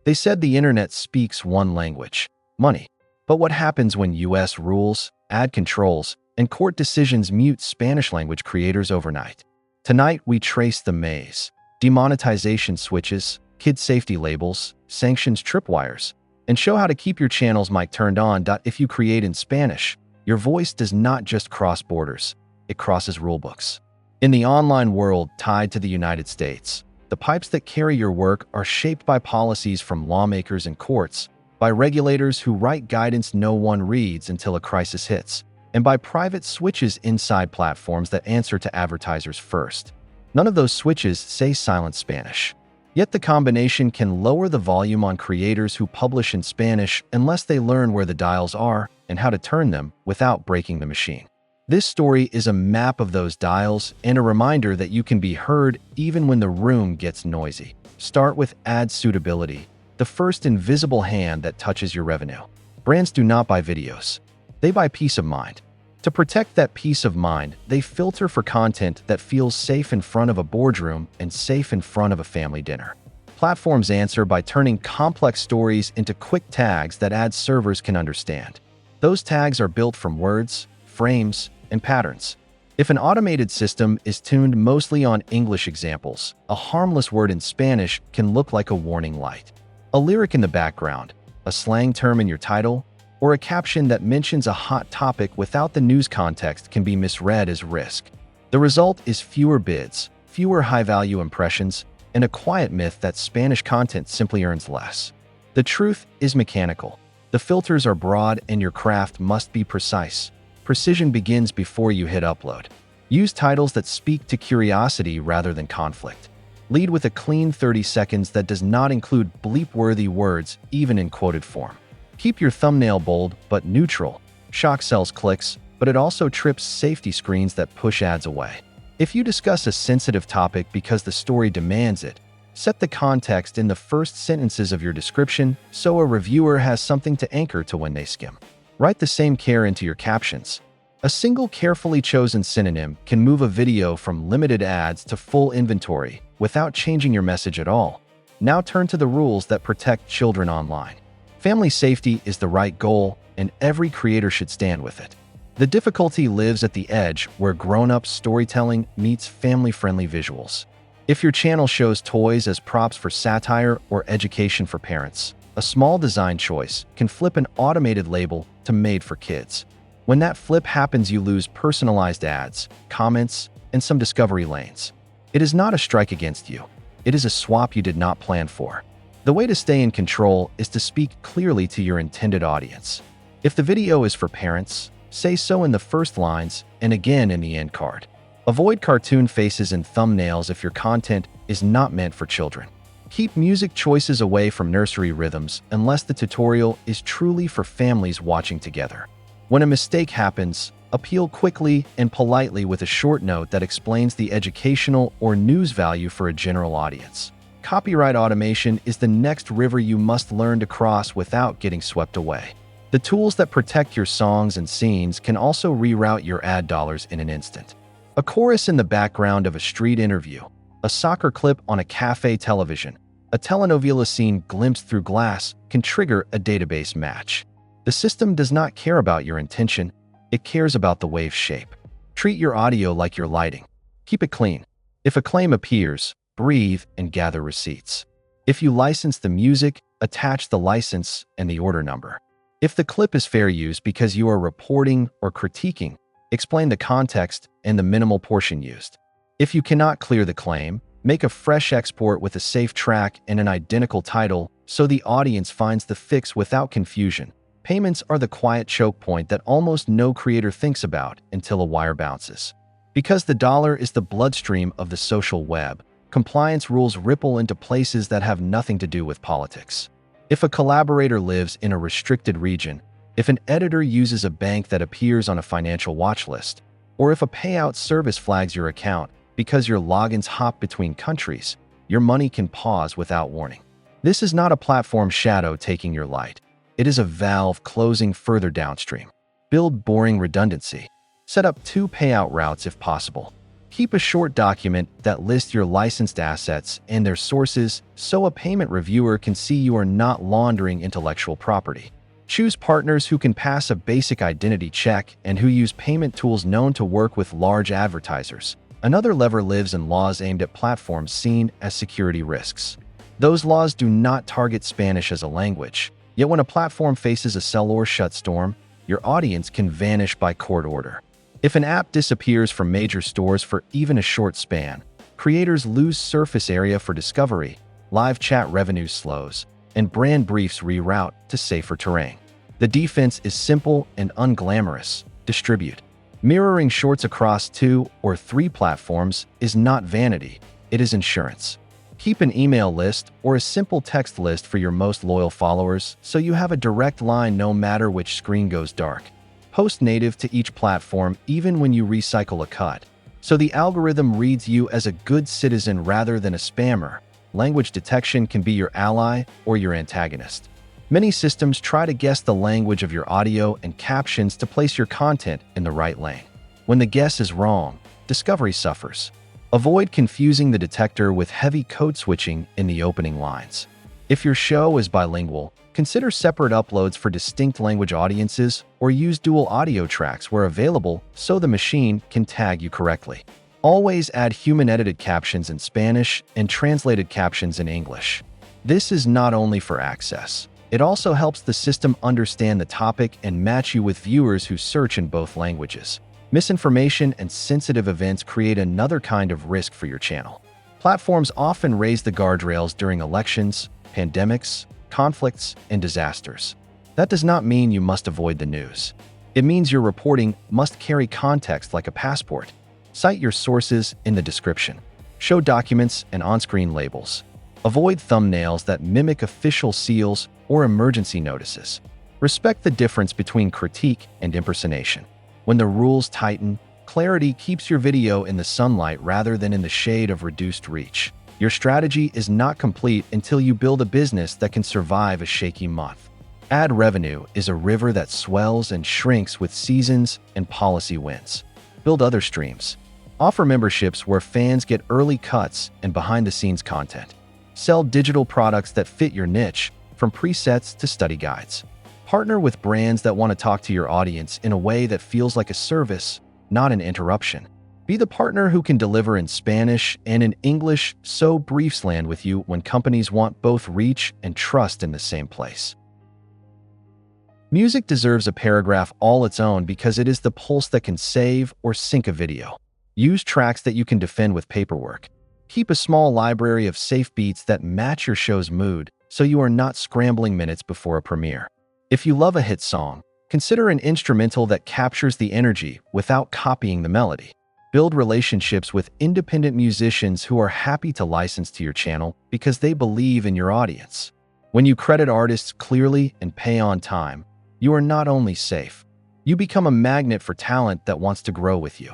They said the internet speaks one language: money. But what happens when US rules, ad controls, and court decisions mute Spanish-language creators overnight? Tonight, we trace the maze: demonetization switches, kid safety labels, sanctions tripwires, and show how to keep your channel's mic turned on. If you create in Spanish, your voice does not just cross borders, it crosses rulebooks. In the online world tied to the United States, the pipes that carry your work are shaped by policies from lawmakers and courts, by regulators who write guidance no one reads until a crisis hits, and by private switches inside platforms that answer to advertisers first. None of those switches say silent Spanish. Yet the combination can lower the volume on creators who publish in Spanish unless they learn where the dials are and how to turn them without breaking the machine. This story is a map of those dials and a reminder that you can be heard even when the room gets noisy. Start with ad suitability, the first invisible hand that touches your revenue. Brands do not buy videos. They buy peace of mind. To protect that peace of mind, they filter for content that feels safe in front of a boardroom and safe in front of a family dinner. Platforms answer by turning complex stories into quick tags that ad servers can understand. Those tags are built from words, frames, and patterns. If an automated system is tuned mostly on English examples, a harmless word in Spanish can look like a warning light. A lyric in the background, a slang term in your title, or a caption that mentions a hot topic without the news context can be misread as risk. The result is fewer bids, fewer high-value impressions, and a quiet myth that Spanish content simply earns less. The truth is mechanical. The filters are broad and your craft must be precise. Precision begins before you hit upload. Use titles that speak to curiosity rather than conflict. Lead with a clean 30 seconds that does not include bleep-worthy words, even in quoted form. Keep your thumbnail bold but neutral. Shock sells clicks, but it also trips safety screens that push ads away. If you discuss a sensitive topic because the story demands it, set the context in the first sentences of your description so a reviewer has something to anchor to when they skim. Write the same care into your captions. A single carefully chosen synonym can move a video from limited ads to full inventory without changing your message at all. Now turn to the rules that protect children online. Family safety is the right goal, and every creator should stand with it. The difficulty lives at the edge where grown-up storytelling meets family-friendly visuals. If your channel shows toys as props for satire or education for parents, a small design choice can flip an automated label to Made for Kids. When that flip happens, you lose personalized ads, comments, and some discovery lanes. It is not a strike against you. It is a swap you did not plan for. The way to stay in control is to speak clearly to your intended audience. If the video is for parents, say so in the first lines and again in the end card. Avoid cartoon faces and thumbnails if your content is not meant for children. Keep music choices away from nursery rhythms unless the tutorial is truly for families watching together. When a mistake happens, appeal quickly and politely with a short note that explains the educational or news value for a general audience. Copyright automation is the next river you must learn to cross without getting swept away. The tools that protect your songs and scenes can also reroute your ad dollars in an instant. A chorus in the background of a street interview, a soccer clip on a cafe television, a telenovela scene glimpsed through glass can trigger a database match. The system does not care about your intention, it cares about the wave shape. Treat your audio like your lighting. Keep it clean. If a claim appears, breathe and gather receipts. If you license the music, attach the license and the order number. If the clip is fair use because you are reporting or critiquing, explain the context and the minimal portion used. If you cannot clear the claim, make a fresh export with a safe track and an identical title so the audience finds the fix without confusion. Payments are the quiet choke point that almost no creator thinks about until a wire bounces. Because the dollar is the bloodstream of the social web, compliance rules ripple into places that have nothing to do with politics. If a collaborator lives in a restricted region, if an editor uses a bank that appears on a financial watch list, or if a payout service flags your account because your logins hop between countries, your money can pause without warning. This is not a platform shadow taking your light. It is a valve closing further downstream. Build boring redundancy. Set up 2 payout routes if possible. Keep a short document that lists your licensed assets and their sources so a payment reviewer can see you are not laundering intellectual property. Choose partners who can pass a basic identity check and who use payment tools known to work with large advertisers. Another lever lives in laws aimed at platforms seen as security risks. Those laws do not target Spanish as a language, yet when a platform faces a sell or shut storm, your audience can vanish by court order. If an app disappears from major stores for even a short span, creators lose surface area for discovery, live chat revenue slows, and brand briefs reroute to safer terrain. The defense is simple and unglamorous: distribute. Mirroring shorts across 2 or 3 platforms is not vanity, it is insurance. Keep an email list or a simple text list for your most loyal followers so you have a direct line no matter which screen goes dark. Post native to each platform even when you recycle a cut, so the algorithm reads you as a good citizen rather than a spammer. Language detection can be your ally or your antagonist. Many systems try to guess the language of your audio and captions to place your content in the right lane. When the guess is wrong, discovery suffers. Avoid confusing the detector with heavy code switching in the opening lines. If your show is bilingual, consider separate uploads for distinct language audiences or use dual audio tracks where available so the machine can tag you correctly. Always add human-edited captions in Spanish and translated captions in English. This is not only for access. It also helps the system understand the topic and match you with viewers who search in both languages. Misinformation and sensitive events create another kind of risk for your channel. Platforms often raise the guardrails during elections, pandemics, conflicts, and disasters. That does not mean you must avoid the news. It means your reporting must carry context like a passport. Cite your sources in the description. Show documents and on-screen labels. Avoid thumbnails that mimic official seals or emergency notices. Respect the difference between critique and impersonation. When the rules tighten, clarity keeps your video in the sunlight rather than in the shade of reduced reach. Your strategy is not complete until you build a business that can survive a shaky month. Ad revenue is a river that swells and shrinks with seasons and policy wins. Build other streams. Offer memberships where fans get early cuts and behind-the-scenes content. Sell digital products that fit your niche, from presets to study guides. Partner with brands that want to talk to your audience in a way that feels like a service, not an interruption. Be the partner who can deliver in Spanish and in English so briefs land with you when companies want both reach and trust in the same place. Music deserves a paragraph all its own because it is the pulse that can save or sink a video. Use tracks that you can defend with paperwork. Keep a small library of safe beats that match your show's mood so you are not scrambling minutes before a premiere. If you love a hit song, consider an instrumental that captures the energy without copying the melody. Build relationships with independent musicians who are happy to license to your channel because they believe in your audience. When you credit artists clearly and pay on time, you are not only safe, you become a magnet for talent that wants to grow with you.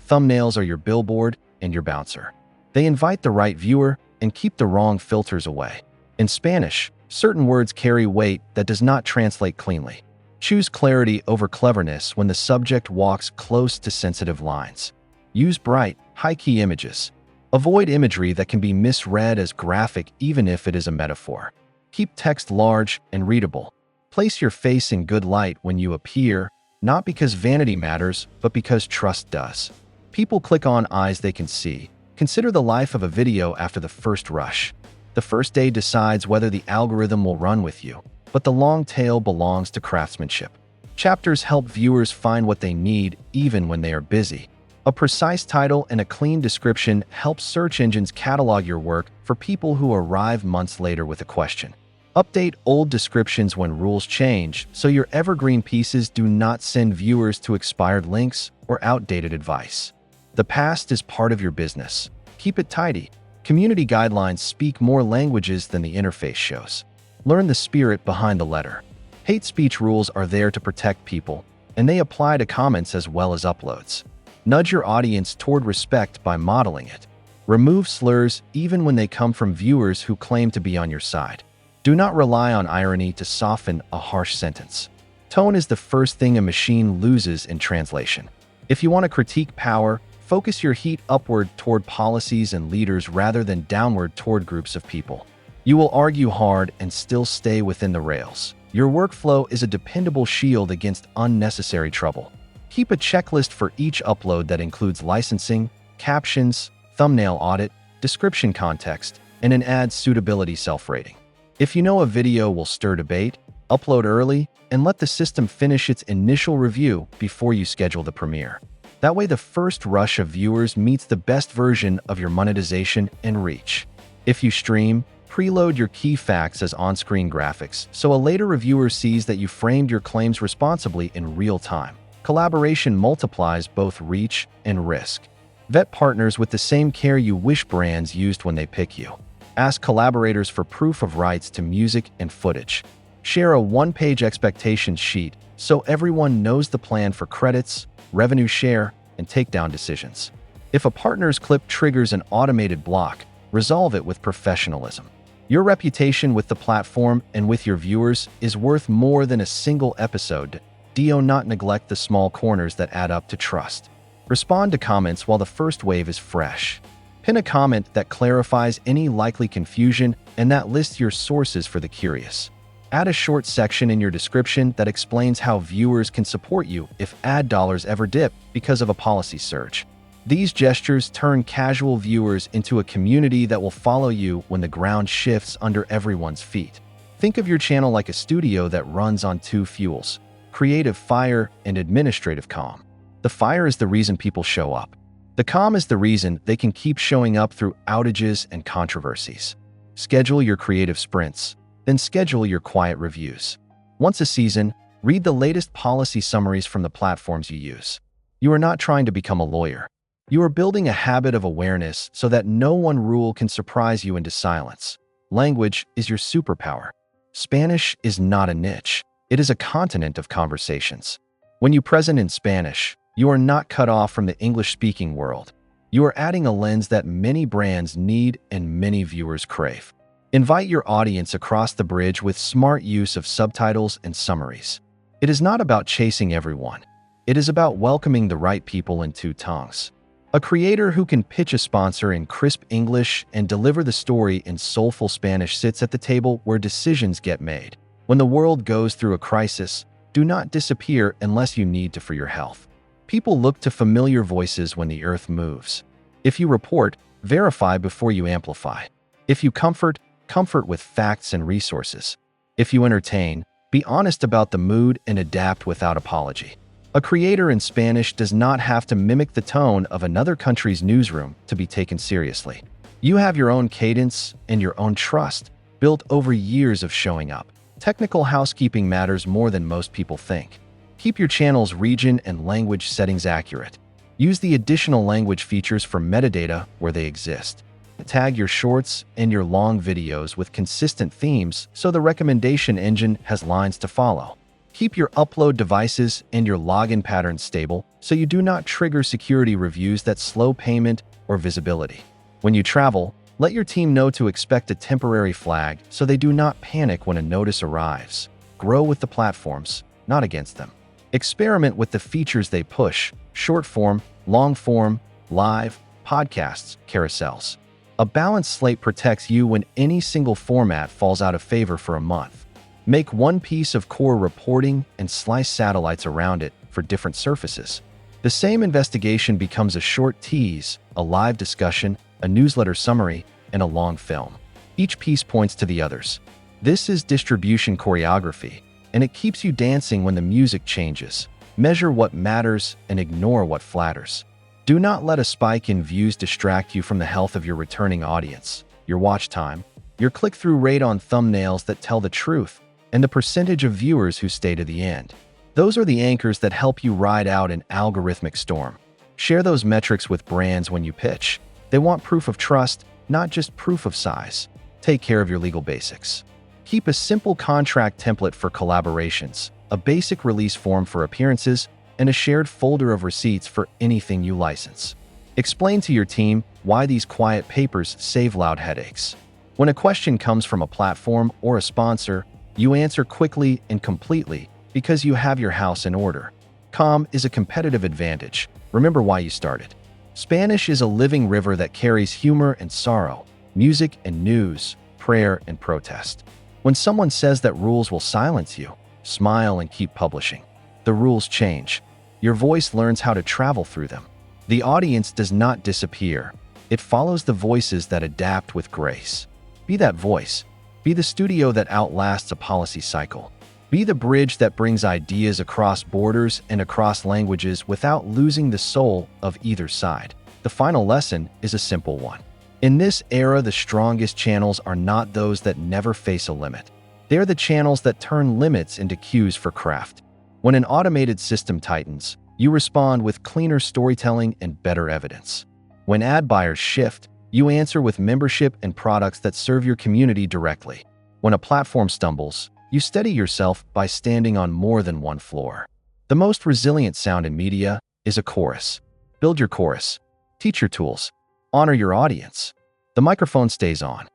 Thumbnails are your billboard and your bouncer. They invite the right viewer and keep the wrong filters away. In Spanish, certain words carry weight that does not translate cleanly. Choose clarity over cleverness when the subject walks close to sensitive lines. Use bright, high-key images. Avoid imagery that can be misread as graphic even if it is a metaphor. Keep text large and readable. Place your face in good light when you appear, not because vanity matters, but because trust does. People click on eyes they can see. Consider the life of a video after the first rush. The first day decides whether the algorithm will run with you, but the long tail belongs to craftsmanship. Chapters help viewers find what they need even when they are busy. A precise title and a clean description help search engines catalog your work for people who arrive months later with a question. Update old descriptions when rules change so your evergreen pieces do not send viewers to expired links or outdated advice. The past is part of your business. Keep it tidy. Community guidelines speak more languages than the interface shows. Learn the spirit behind the letter. Hate speech rules are there to protect people, and they apply to comments as well as uploads. Nudge your audience toward respect by modeling it. Remove slurs even when they come from viewers who claim to be on your side. Do not rely on irony to soften a harsh sentence. Tone is the first thing a machine loses in translation. If you want to critique power, Focus your heat upward toward policies and leaders rather than downward toward groups of people. You will argue hard and still stay within the rails. Your workflow is a dependable shield against unnecessary trouble. Keep a checklist for each upload that includes licensing, captions, thumbnail audit, description context, and an ad suitability self-rating. If you know a video will stir debate, upload early and let the system finish its initial review before you schedule the premiere. That way the first rush of viewers meets the best version of your monetization and reach. If you stream, preload your key facts as on-screen graphics so a later reviewer sees that you framed your claims responsibly in real time. Collaboration multiplies both reach and risk. Vet partners with the same care you wish brands used when they pick you. Ask collaborators for proof of rights to music and footage. Share a one-page expectations sheet so everyone knows the plan for credits, revenue share, and takedown decisions. If a partner's clip triggers an automated block, resolve it with professionalism. Your reputation with the platform and with your viewers is worth more than a single episode. Do not neglect the small corners that add up to trust. Respond to comments while the first wave is fresh. Pin a comment that clarifies any likely confusion and that lists your sources for the curious. Add a short section in your description that explains how viewers can support you if ad dollars ever dip because of a policy surge. These gestures turn casual viewers into a community that will follow you when the ground shifts under everyone's feet. Think of your channel like a studio that runs on two fuels: creative fire and administrative calm. The fire is the reason people show up. The calm is the reason they can keep showing up through outages and controversies. Schedule your creative sprints, then schedule your quiet reviews. Once a season, read the latest policy summaries from the platforms you use. You are not trying to become a lawyer. You are building a habit of awareness so that no one rule can surprise you into silence. Language is your superpower. Spanish is not a niche. It is a continent of conversations. When you present in Spanish, you are not cut off from the English-speaking world. You are adding a lens that many brands need and many viewers crave. Invite your audience across the bridge with smart use of subtitles and summaries. It is not about chasing everyone. It is about welcoming the right people in two tongues. A creator who can pitch a sponsor in crisp English and deliver the story in soulful Spanish sits at the table where decisions get made. When the world goes through a crisis, do not disappear unless you need to for your health. People look to familiar voices when the earth moves. If you report, verify before you amplify. If you comfort, comfort with facts and resources. If you entertain, be honest about the mood and adapt without apology. A creator in Spanish does not have to mimic the tone of another country's newsroom to be taken seriously. You have your own cadence and your own trust, built over years of showing up. Technical housekeeping matters more than most people think. Keep your channel's region and language settings accurate. Use the additional language features for metadata where they exist. Tag your shorts and your long videos with consistent themes so the recommendation engine has lines to follow. Keep your upload devices and your login patterns stable so you do not trigger security reviews that slow payment or visibility. When you travel, let your team know to expect a temporary flag so they do not panic when a notice arrives. Grow with the platforms, not against them. Experiment with the features they push: short form, long form, live, podcasts, carousels. A balanced slate protects you when any single format falls out of favor for a month. Make one piece of core reporting and slice satellites around it for different surfaces. The same investigation becomes a short tease, a live discussion, a newsletter summary, and a long film. Each piece points to the others. This is distribution choreography, and it keeps you dancing when the music changes. Measure what matters and ignore what flatters. Do not let a spike in views distract you from the health of your returning audience, your watch time, your click-through rate on thumbnails that tell the truth, and the percentage of viewers who stay to the end. Those are the anchors that help you ride out an algorithmic storm. Share those metrics with brands when you pitch. They want proof of trust, not just proof of size. Take care of your legal basics. Keep a simple contract template for collaborations, a basic release form for appearances, and a shared folder of receipts for anything you license. Explain to your team why these quiet papers save loud headaches. When a question comes from a platform or a sponsor, you answer quickly and completely because you have your house in order. Calm is a competitive advantage. Remember why you started. Spanish is a living river that carries humor and sorrow, music and news, prayer and protest. When someone says that rules will silence you, smile and keep publishing. The rules change. Your voice learns how to travel through them. The audience does not disappear. It follows the voices that adapt with grace. Be that voice. Be the studio that outlasts a policy cycle. Be the bridge that brings ideas across borders and across languages without losing the soul of either side. The final lesson is a simple one. In this era, the strongest channels are not those that never face a limit. They're the channels that turn limits into cues for craft. When an automated system tightens, you respond with cleaner storytelling and better evidence. When ad buyers shift, you answer with membership and products that serve your community directly. When a platform stumbles, you steady yourself by standing on more than one floor. The most resilient sound in media is a chorus. Build your chorus. Teach your tools. Honor your audience. The microphone stays on.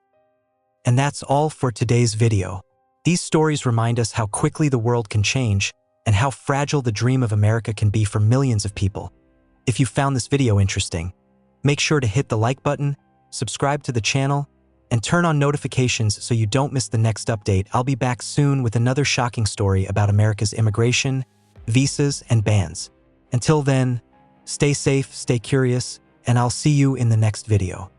And that's all for today's video. These stories remind us how quickly the world can change and how fragile the dream of America can be for millions of people. If you found this video interesting, make sure to hit the like button, subscribe to the channel, and turn on notifications so you don't miss the next update. I'll be back soon with another shocking story about America's immigration, visas, and bans. Until then, stay safe, stay curious, and I'll see you in the next video.